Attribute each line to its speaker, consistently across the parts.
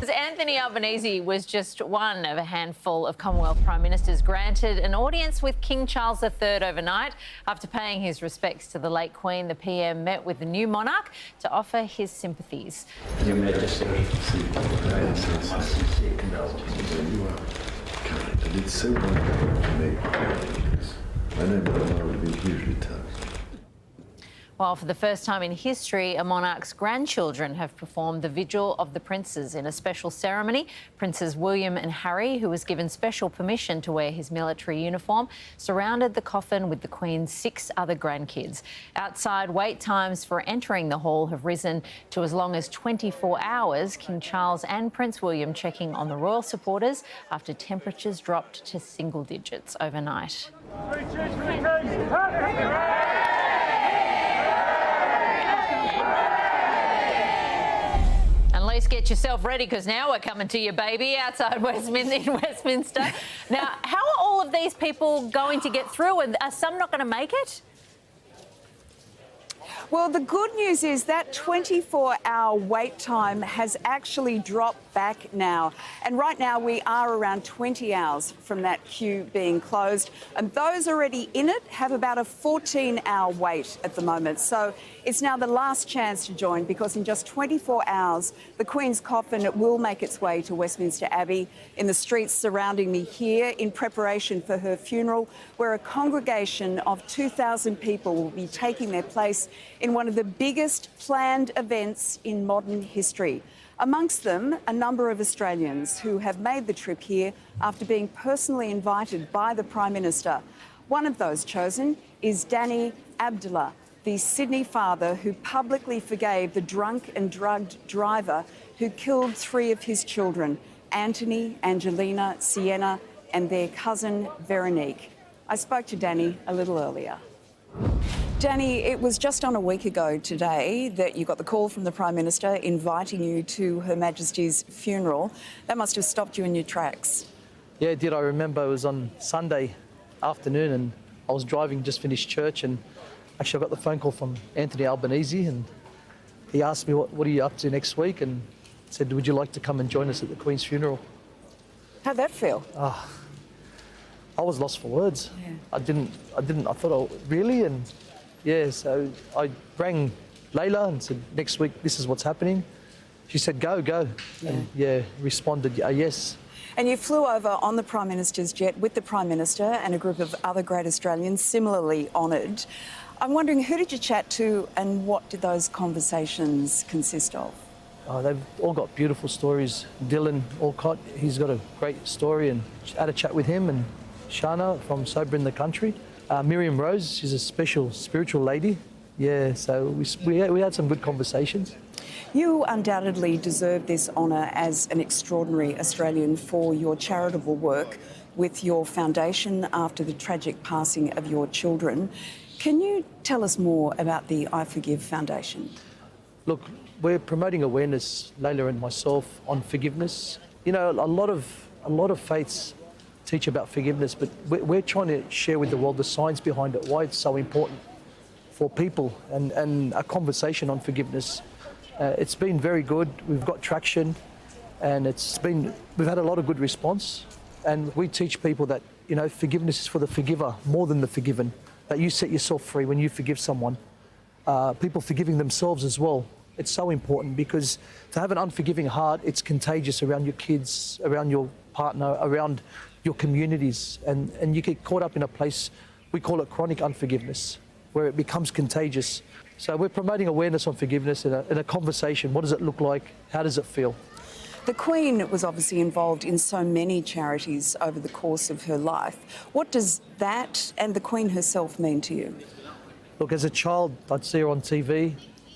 Speaker 1: Anthony Albanese was just one of a handful of Commonwealth Prime Ministers granted an audience with King Charles III overnight. After paying his respects to the late Queen, the PM met with the new monarch to offer his sympathies.
Speaker 2: Your Majesty,
Speaker 3: my sincere condolences.
Speaker 2: You are kind, and it's so wonderful to me. I know my mother would be hugely touched.
Speaker 1: Well, for the first time in history, a monarch's grandchildren have performed the Vigil of the Princes in a special ceremony. Princes William and Harry, who was given special permission to wear his military uniform, surrounded the coffin with the Queen's 6 other grandkids. Outside, wait times for entering the hall have risen to as long as 24 hours. King Charles and Prince William checking on the royal supporters after temperatures dropped to single digits overnight. At least get yourself ready, because now we're coming to you, baby, outside in Westminster. Now, how are all of these people going to get through, and are some not going to make it?
Speaker 4: Well, the good news is that 24-hour wait time has actually dropped back now. And right now we are around 20 hours from that queue being closed. And those already in it have about a 14-hour wait at the moment. So it's now the last chance to join, because in just 24 hours, the Queen's coffin will make its way to Westminster Abbey in the streets surrounding me here in preparation for her funeral, where a congregation of 2,000 people will be taking their place in one of the biggest planned events in modern history. Amongst them, a number of Australians who have made the trip here after being personally invited by the Prime Minister. One of those chosen is Danny Abdallah, the Sydney father who publicly forgave the drunk and drugged driver who killed 3 of his children, Anthony, Angelina, Sienna, and their cousin Veronique. I spoke to Danny a little earlier. Danny, it was just on a week ago today that you got the call from the Prime Minister inviting you to Her Majesty's funeral. That must have stopped you in your tracks.
Speaker 5: Yeah, it did. I remember it was on Sunday afternoon and I was driving, just finished church, and actually I got the phone call from Anthony Albanese, and he asked me, what are you up to next week? And said, would you like to come and join us at the Queen's funeral?
Speaker 4: How'd that feel?
Speaker 5: I was lost for words. Yeah. I thought, really? And yeah, so I rang Layla and said, next week, this is what's happening. She said, go.
Speaker 4: Yeah.
Speaker 5: And yeah, responded, yes.
Speaker 4: And you flew over on the Prime Minister's jet with the Prime Minister and a group of other great Australians similarly honoured. I'm wondering, who did you chat to and what did those conversations consist of?
Speaker 5: They've all got beautiful stories. Dylan Alcott, he's got a great story, and I had a chat with him, and Shana from Sober in the Country. Miriam Rose, she's a special spiritual lady. Yeah, so we had some good conversations.
Speaker 4: You undoubtedly deserve this honour as an extraordinary Australian for your charitable work with your foundation after the tragic passing of your children. Can you tell us more about the I Forgive Foundation?
Speaker 5: Look, we're promoting awareness, Layla and myself, on forgiveness. You know, a lot of faiths teach about forgiveness, but we're trying to share with the world the science behind it, why it's so important for people, and a conversation on forgiveness. It's been very good. We've got traction, and we've had a lot of good response. And we teach people that, you know, forgiveness is for the forgiver more than the forgiven, that you set yourself free when you forgive someone. People forgiving themselves as well. It's so important, because to have an unforgiving heart, it's contagious around your kids, around your partner, around your communities, and you get caught up in a place, we call it chronic unforgiveness, where it becomes contagious. So we're promoting awareness on forgiveness in a conversation. What does it look like? How does it feel?
Speaker 4: The Queen was obviously involved in so many charities over the course of her life. What does that and the Queen herself mean to you?
Speaker 5: Look, as a child, I'd see her on TV,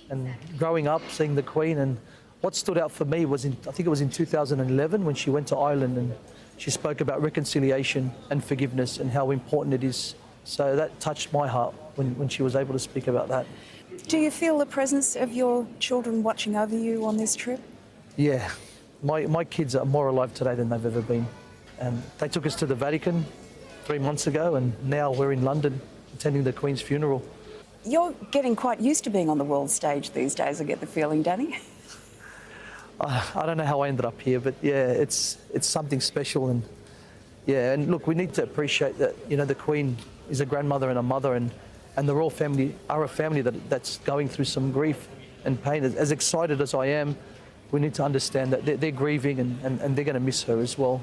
Speaker 5: and growing up, seeing the Queen, and what stood out for me was, I think it was in 2011, when she went to Ireland and she spoke about reconciliation and forgiveness and how important it is. So that touched my heart when she was able to speak about that.
Speaker 4: Do you feel the presence of your children watching over you on this trip?
Speaker 5: Yeah. My kids are more alive today than they've ever been. And they took us to the Vatican 3 months ago, and now we're in London attending the Queen's funeral.
Speaker 4: You're getting quite used to being on the world stage these days, I get the feeling, Danny.
Speaker 5: I don't know how I ended up here, but yeah, it's something special, and yeah, and look, we need to appreciate that, you know, the Queen is a grandmother and a mother, and the royal family are a family that's going through some grief and pain. As excited as I am, we need to understand that they're grieving, and they're going to miss her as well.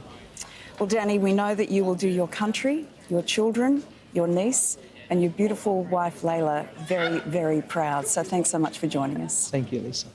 Speaker 4: Well, Danny, we know that you will do your country, your children, your niece, and your beautiful wife, Layla, very, very proud. So thanks so much for joining us.
Speaker 5: Thank you, Lisa.